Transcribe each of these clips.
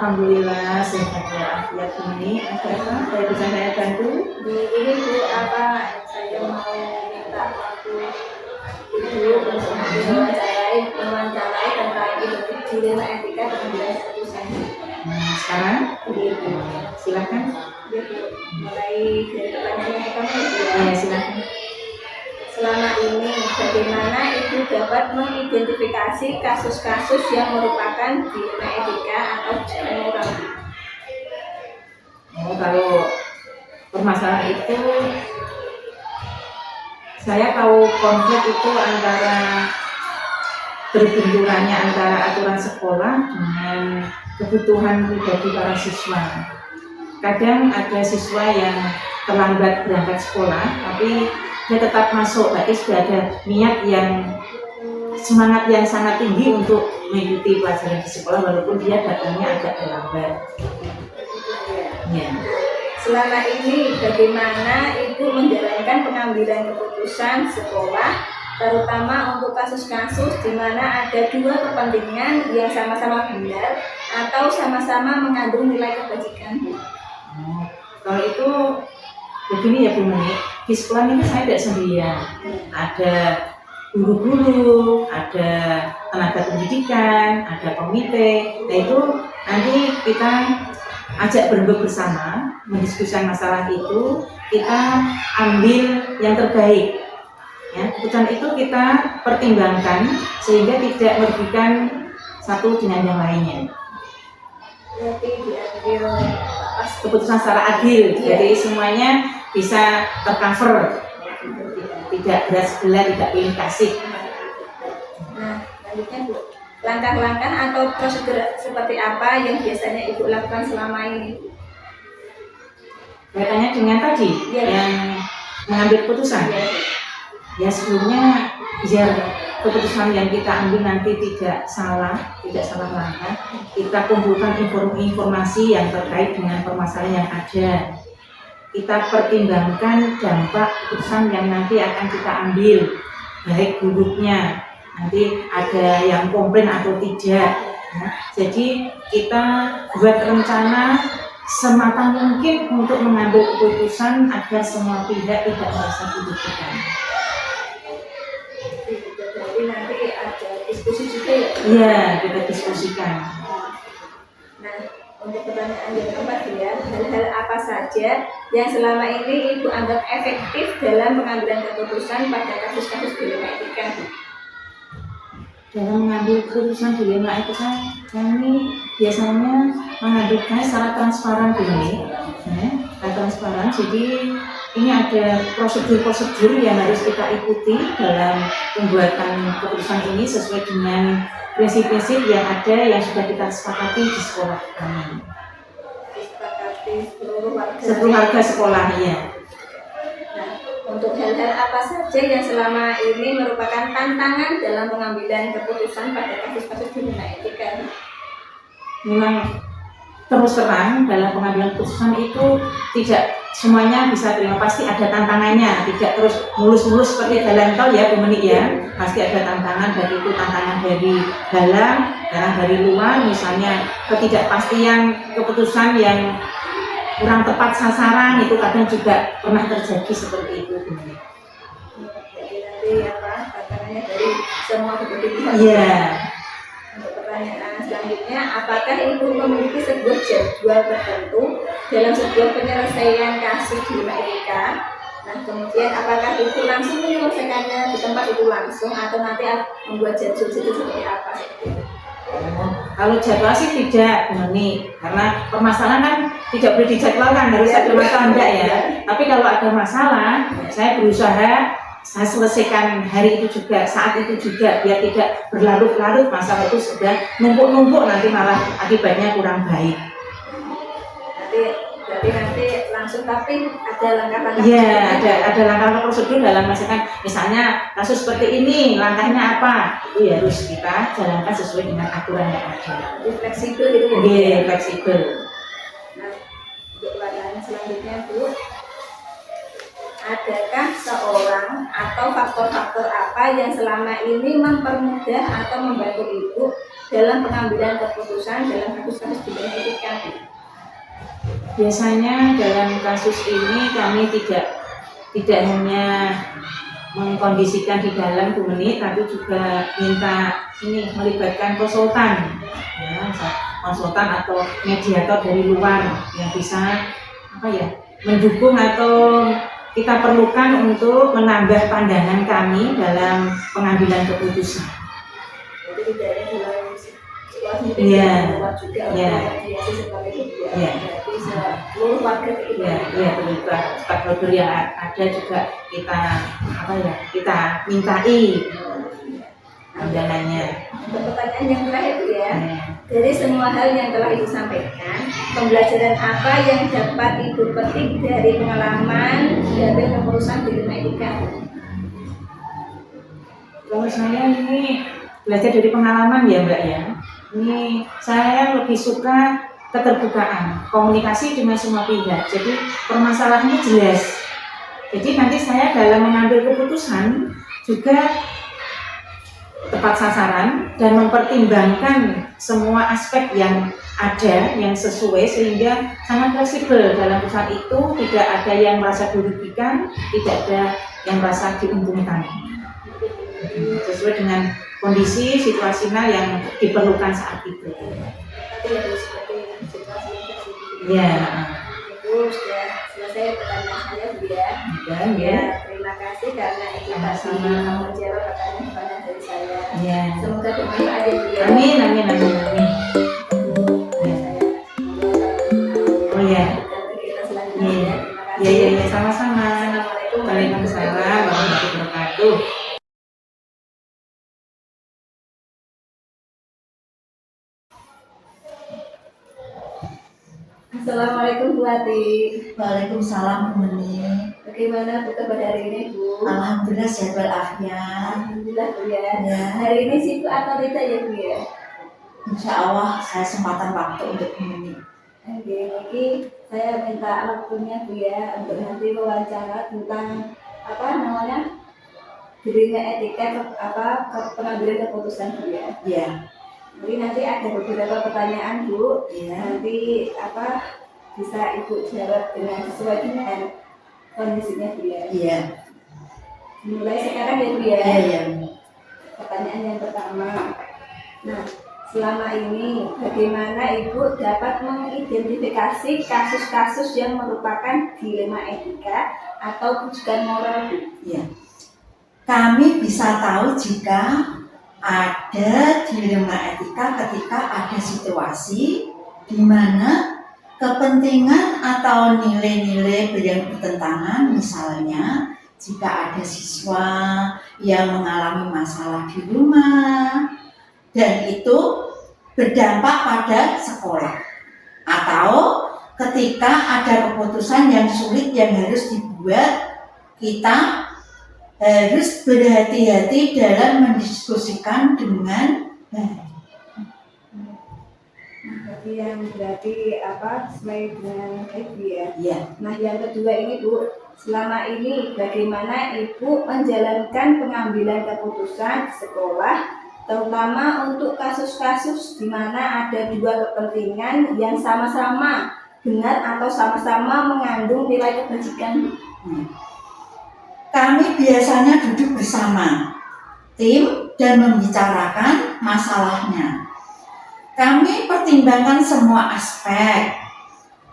Alhamdulillah sehat walafiat. Ini ada apa? Saya bisa saya bantu? Ini Bu, saya mau minta waktu Ibu untuk mewawancarai tentang dilema etika pengambilan keputusan. Sekarang? Ibu. Silakan. Ya, Bu. Mulai dari pertanyaan yang pertama Ya, silakan. Selama ini, bagaimana Ibu dapat mengidentifikasi kasus-kasus yang merupakan dilema etika atau moral? Kalau permasalahan itu, saya tahu konflik itu antara berbenturannya antara aturan sekolah dengan kebutuhan pribadi para siswa. Kadang ada siswa yang terlambat berangkat sekolah, tapi dia tetap masuk, berarti sudah ada niat yang semangat yang sangat tinggi untuk mengikuti pelajaran di sekolah walaupun dia datangnya agak terlambat. Ya. Selama ini bagaimana Ibu menjalankan pengambilan keputusan sekolah, terutama untuk kasus-kasus di mana ada dua kepentingan yang sama-sama benar atau sama-sama mengandung nilai kebajikan? Kalau itu begini ya Bu Meni, di sekolah ini saya tidak sendirian, ada guru-guru, ada tenaga pendidikan, ada komite. Nah itu nanti kita ajak berembuk bersama, mendiskusikan masalah itu, kita ambil yang terbaik. Ya, keputusan itu kita pertimbangkan sehingga tidak merugikan satu dengan yang lainnya. Berarti diambil Keputusan secara adil, jadi semuanya bisa tercover, tidak berat sebelah, tidak pilih kasih. Nah, selanjutnya Bu, langkah-langkah atau prosedur seperti apa yang biasanya Ibu lakukan selama ini? Kaitannya dengan tadi yang mengambil keputusan. Ya sebelumnya biar keputusan yang kita ambil nanti tidak salah langkah, kita kumpulkan informasi yang terkait dengan permasalahan yang ada. Kita pertimbangkan dampak keputusan yang nanti akan kita ambil, baik buruknya, nanti ada yang komplain atau tidak. Ya, jadi kita buat rencana semata mungkin untuk mengambil keputusan agar semua pihak tidak merasa dirugikan. Jadi nanti ada diskusi juga ya? Iya, kita diskusikan. Nah, untuk pertanyaan yang keempat ya, hal-hal apa saja yang selama ini Ibu anggap efektif dalam pengambilan keputusan pada kasus-kasus dilema etika? Dalam mengambil keputusan dilema etika, kami biasanya mengambilnya secara transparan dulu, transparan. Jadi ini ada prosedur-prosedur yang harus kita ikuti dalam pembuatan keputusan ini sesuai dengan prinsip-prinsip yang ada yang sudah kita sepakati di sekolah kami. Disepakati seluruh warga sekolah ya. Nah, untuk hal-hal apa saja yang selama ini merupakan tantangan dalam pengambilan keputusan pada kasus-kasus dilema etika? Memang terus terang dalam pengambilan keputusan itu tidak semuanya bisa terima, pasti ada tantangannya, tidak terus mulus-mulus seperti jalan tol ya Bu Meni ya, pasti ada tantangan, dari itu tantangan dari dalam, dari luar, misalnya ketidakpastian keputusan yang kurang tepat sasaran, itu kadang juga pernah terjadi seperti itu Bu Meni. Jadi nanti tantangannya dari semua kepentingan. Iya. Untuk pertanyaan selanjutnya, apakah Ibu memiliki sebuah jadwal tertentu dalam sebuah penyelesaian kasus dilema etika? Nah, kemudian apakah Ibu langsung menyelesaikannya di tempat itu langsung atau nanti membuat jadwal itu seperti apa? Kalau jadwal sih tidak, Meni, karena permasalahan kan tidak boleh dijadwalkan, harus ada masalah enggak ya. Tapi kalau ada masalah, saya berusaha saya selesaikan hari itu juga, saat itu juga, biar tidak berlarut-larut, masalah itu sudah numpuk-numpuk, nanti malah akibatnya kurang baik. Nanti langsung, tapi ada langkah-langkah. Iya, ada langkah-langkah prosedur dalam misalnya kasus seperti ini, langkahnya apa? Itu harus kita jalankan sesuai dengan aturan yang ada. Fleksibel gitu. Iya, fleksibel. Nah, untuk pertanyaan selanjutnya Bu, adakah seorang atau faktor-faktor apa yang selama ini mempermudah atau membantu Ibu dalam pengambilan keputusan dalam kasus-kasus di bidang etika? Biasanya dalam kasus ini kami tidak hanya mengkondisikan di dalam Bu Meni, tapi juga minta ini melibatkan konsultan, ya, konsultan atau mediator dari luar yang bisa mendukung atau kita perlukan untuk menambah pandangan kami dalam pengambilan keputusan. Jadi tidak ada dalam situasi Iya. luar juga Iya. mediasi seperti itu ya. Iya. Berarti seluruh warga itu Ya terlibat stakeholder yang ada juga kita mintai pandangannya. Untuk pertanyaan yang terakhir Bu ya, dari semua hal yang telah Ibu sampaikan, pembelajaran apa yang dapat Ibu petik dari pengalaman mengambil keputusan di dunia etika? Kalau saya ini belajar dari pengalaman ya Mbak ya. Ini saya lebih suka keterbukaan, komunikasi dengan semua pihak. Jadi permasalahannya jelas. Jadi nanti saya dalam mengambil keputusan juga tepat sasaran dan mempertimbangkan semua aspek yang ada yang sesuai sehingga sangat fleksibel dalam perusahaan itu, tidak ada yang merasa dirugikan, tidak ada yang merasa diuntungkan. Sesuai dengan kondisi situasional yang diperlukan saat itu. Tapi harus seperti situasi yang terjadi. Ya. Itu sudah selesai pertanyaan saya Bu ya. Ya. Terima kasih karena Ibu kasih Sama-sama. menjawab pertanyaan dari saya. Ya. Semoga bermanfaat ya Bu ya. Amin. Ya. Oh ya. Kita selanjutnya. Terima Ya, kasih. sama-sama. Assalamualaikum Waalaikumsalam warahmatullahi wabarakatuh. Assalamualaikum Bu Ati. Waalaikumsalam Bu Meni. Bagaimana Bu kabar hari ini Bu? Alhamdulillah sehat walafiat. Alhamdulillah Bu ya. Ya. Hari ini sibuk atau tidak ya Bu ya? Insya Allah saya sempatan waktu untuk Bu Meni. Oke, ini saya minta waktunya Bu ya untuk nanti wawancara tentang dirinya etika pengambilan keputusan Bu ya. Iya. Jadi nanti ada beberapa pertanyaan Bu. Iya. Nanti bisa Ibu jawab dengan sesuai dengan kondisinya Bu ya. Iya. Mulai sekarang ya Bu ya. Iya. Pertanyaan yang pertama. Nah, selama ini bagaimana Ibu dapat mengidentifikasi kasus-kasus yang merupakan dilema etika atau rujukan moral Bu? Iya. Kami bisa tahu jika ada dilema etika ketika ada situasi di mana kepentingan atau nilai-nilai yang bertentangan, misalnya jika ada siswa yang mengalami masalah di rumah dan itu berdampak pada sekolah, atau ketika ada keputusan yang sulit yang harus dibuat, kita harus berhati-hati dalam mendiskusikan dengan baik. Berarti sesuai dengan baik Bu ya. Ya. Nah, yang kedua ini Bu, selama ini bagaimana Ibu menjalankan pengambilan keputusan di sekolah, terutama untuk kasus-kasus di mana ada dua kepentingan yang sama-sama benar atau sama-sama mengandung nilai kebajikan. Kami biasanya duduk bersama tim dan membicarakan masalahnya. Kami pertimbangkan semua aspek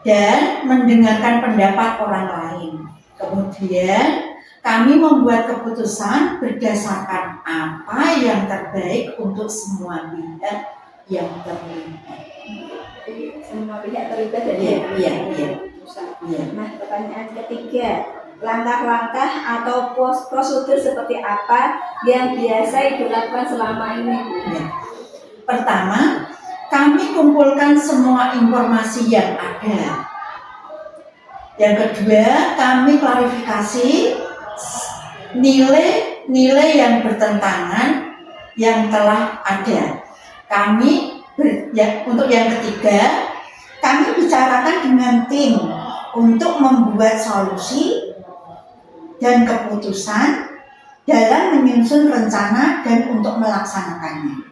dan mendengarkan pendapat orang lain. Kemudian kami membuat keputusan berdasarkan apa yang terbaik untuk semua pihak yang terlibat. Jadi semua pihak terlibat dari Iya. keputusan. Iya. Nah, pertanyaan ketiga, langkah-langkah atau prosedur seperti apa yang biasa Ibu lakukan selama ini? Ya. Pertama, kami kumpulkan semua informasi yang ada. Yang kedua, kami klarifikasi nilai-nilai yang bertentangan yang telah ada. Untuk yang ketiga, kami bicarakan dengan tim untuk membuat solusi dan keputusan dalam menyusun rencana dan untuk melaksanakannya.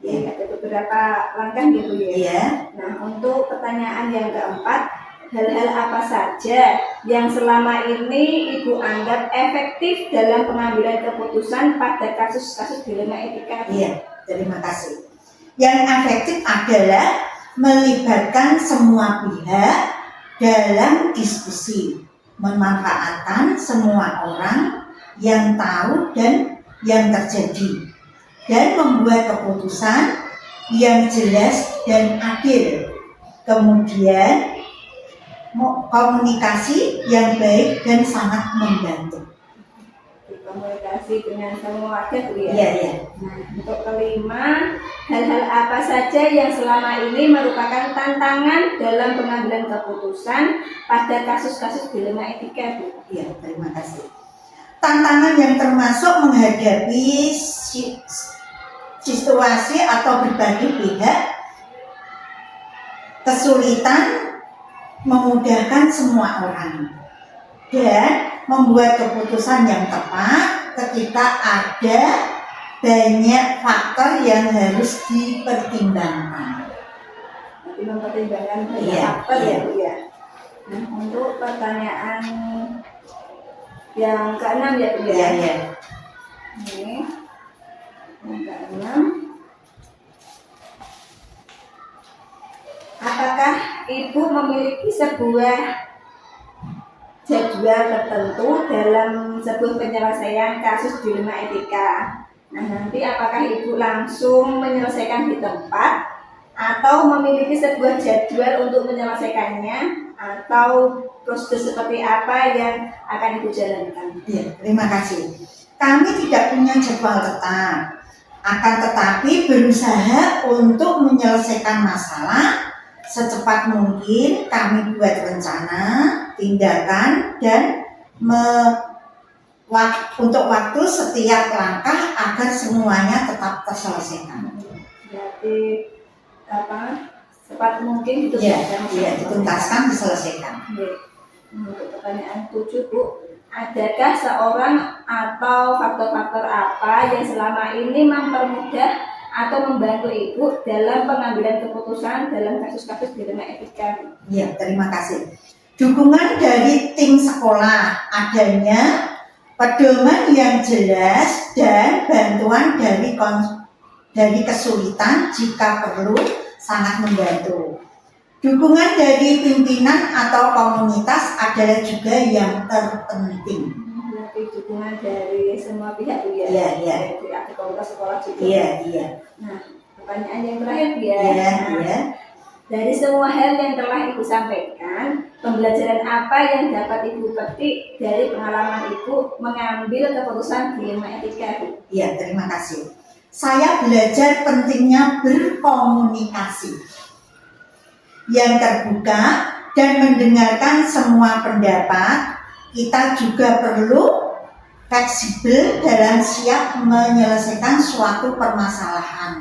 Ya, ada beberapa langkah gitu ya. Iya. Nah, untuk pertanyaan yang keempat, hal-hal apa saja yang selama ini Ibu anggap efektif dalam pengambilan keputusan pada kasus-kasus dilema etika? Iya, terima kasih. Yang efektif adalah melibatkan semua pihak dalam diskusi, memanfaatkan semua orang yang tahu dan yang terjadi, dan membuat keputusan yang jelas dan adil. Kemudian komunikasi yang baik dan sangat membantu. Komunikasi dengan semua warga Bu ya. Iya, iya. Nah, untuk kelima, hal-hal apa saja yang selama ini merupakan tantangan dalam pengambilan keputusan pada kasus-kasus dilema etika Bu? Iya, terima kasih. Tantangan yang termasuk menghadapi situasi atau berbagai pihak, kesulitan memudahkan semua orang, dan membuat keputusan yang tepat ketika ada banyak faktor yang harus dipertimbangkan. Nanti mempertimbangkan banyak Iya, faktor iya. ya Bu ya. Nah, untuk pertanyaan yang keenam ya Bu ya. Iya, iya. Ini yang keenam, apakah Ibu memiliki sebuah jadwal tertentu dalam sebuah penyelesaian kasus dilema etika? Nah, nanti apakah Ibu langsung menyelesaikan di tempat atau memiliki sebuah jadwal untuk menyelesaikannya, atau prosedur seperti apa yang akan Ibu jalankan? Ya, terima kasih. Kami tidak punya jadwal tetap, akan tetapi berusaha untuk menyelesaikan masalah secepat mungkin. Kami buat rencana, tindakan, dan untuk waktu setiap langkah agar semuanya tetap terselesaikan. Berarti apa? Cepat mungkin gitu Iya, ya? iya, dituntaskan, diselesaikan. Oke. Untuk pertanyaan 7 Bu, adakah seorang atau faktor-faktor apa yang selama ini mempermudah atau membantu Ibu dalam pengambilan keputusan dalam kasus-kasus dilema etika? Iya, terima kasih. Dukungan dari tim sekolah, adanya pedoman yang jelas, dan bantuan dari kesulitan jika perlu sangat membantu. Dukungan dari pimpinan atau komunitas adalah juga yang terpenting. Berarti dukungan dari semua pihak Bu ya? Iya, iya. Dari aktif komunitas sekolah juga. Iya, iya. Nah, pertanyaan yang terakhir Bu ya. Iya, Nah, iya. dari semua hal yang telah Ibu sampaikan, pembelajaran apa yang dapat Ibu petik dari pengalaman Ibu mengambil keputusan dilema etika Bu? Iya, terima kasih. Saya belajar pentingnya berkomunikasi yang terbuka dan mendengarkan semua pendapat. Kita juga perlu fleksibel dalam siap menyelesaikan suatu permasalahan.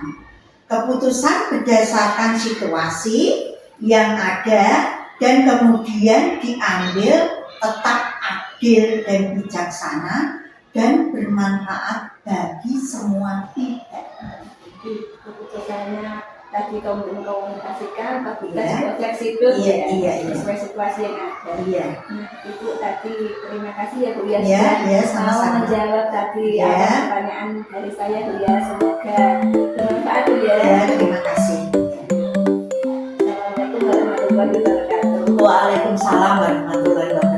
Keputusan berdasarkan situasi yang ada dan kemudian diambil tetap adil dan bijaksana dan bermanfaat bagi semua pihak. Jadi keputusannya tadi komunikasikan, tapi Iya. juga fleksibel Iya, ya, iya, iya. sesuai situasi yang ada. Iya. Nah, Ibu tadi terima kasih ya Bu ya, Iya, sudah iya, mau sama-sama. menjawab tadi Iya. apa pertanyaan dari saya Bu ya. Semoga bermanfaat Bu ya. Ya, terima kasih. Assalamualaikum warahmatullahi wabarakatuh. Waalaikumsalam warahmatullahi wabarakatuh.